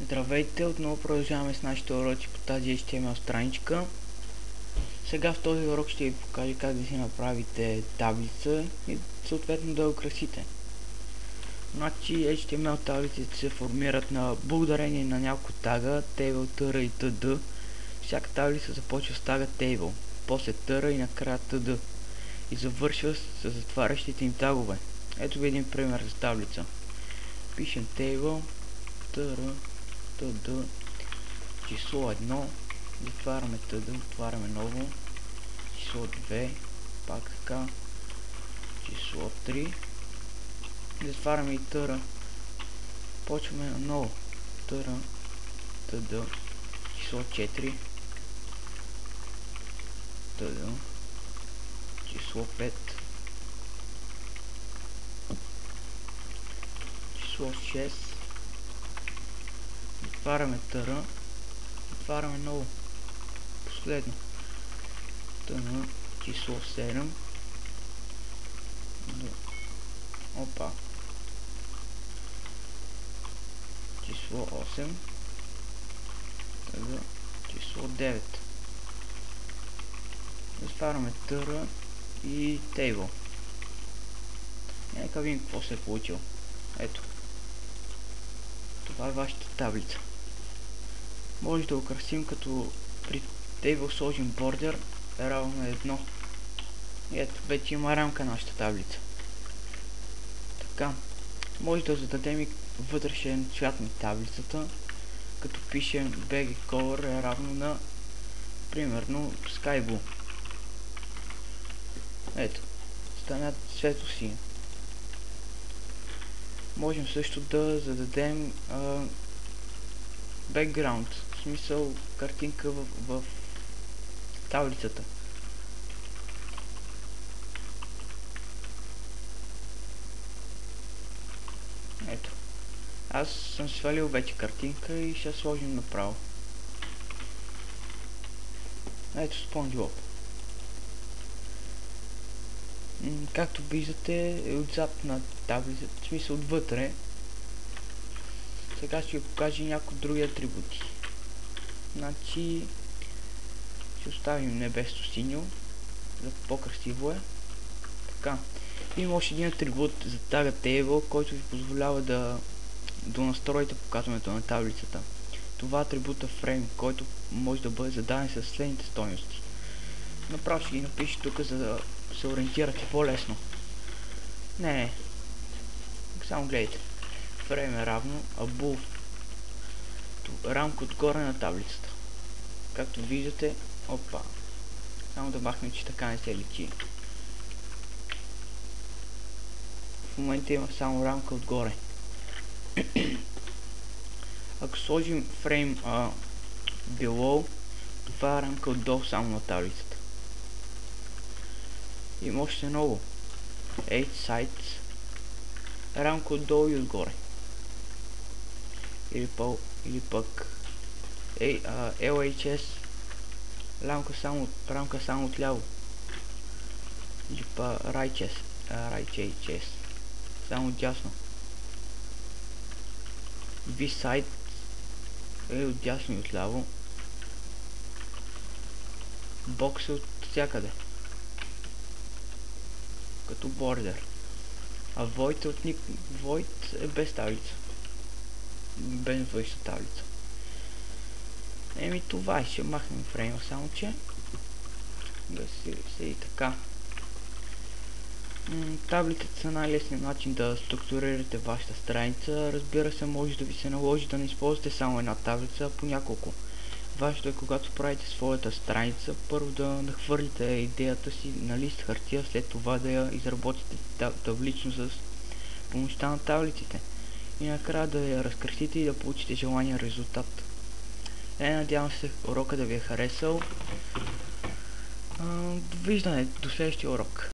Здравейте, отново продължаваме с нашите уроци по тази HTML страничка. Сега в този урок ще ви покажа как да си направите таблица и съответно да я украсите. Значи HTML таблиците се формират благодарение на няколко тага, table, tr и td. Всяка таблица започва с тага table, после tr и накрая td и завършва с затварящите им тагове. Ето ви един пример за таблица. Пишем table, tr, td, число 1, затваряме td, отваряме ново, число 2, пак така, число 3, затваряме и tr, почваме на ново, tr, td, число 4, td, число 5, число 6, затваряме tr, отваряме ново, последно, tn, число 7, опа, число 8, tn, число 9, затваряме tr и table. Нека видим какво се е получило. Ето, това е вашата таблица. Може да украсим, като при table сложим border е равно на 1. И ето, вече има рамка нашата таблица. Така, може да зададем и вътрешен цвят на таблицата, като пишем bg color е равно на примерно sky blue. Ето, стана светло-синьо. Можем също да зададем background, в смисъл картинка в таблицата. Ето, аз съм свалил вече картинка и ще сложим направо. Ето SpongeBob. Както виждате е отзад на таблицата, в смисъл отвътре. Сега ще ви покажа някои други атрибути. Значи ще оставим небесто синьо, за по-красиво е. Така, има още един атрибут за тага table, който ви позволява да донастроите показването на таблицата. Това атрибут е frame, който може да бъде зададен със следните стойности. Направо ще ги напиша тук, за да се ориентирате по-лесно. Не, само гледайте. Frame е равно above, рамка отгоре на таблицата. Както виждате, опа, само да махнем, че така не се личи. В момента има само рамка отгоре. Ако сложим frame below, това е рамка отдолу само на таблицата. Има още ново. 8 sides, рамка отдолу и отгоре. Или пък LHS, рамка само отляво. Или пък right HS, само отдясно. V-side е отдясно и отляво. Бокс е от всякъде, като border. А void е без таблица, без външна таблица. Еми това ще махнем фрейма, само че да се и така. Таблицата са най-лесният начин да структурирате вашата страница. Разбира се, може да ви се наложи да не използвате само една таблица, а по няколко. Важно е, когато правите своята страница, първо да нахвърлите идеята си на лист хартия, след това да я изработите таблично с помощта на таблиците. И накрая да я разкрасите и да получите желания резултат. Надявам се урока да ви е харесал. Довиждане до следващия урок.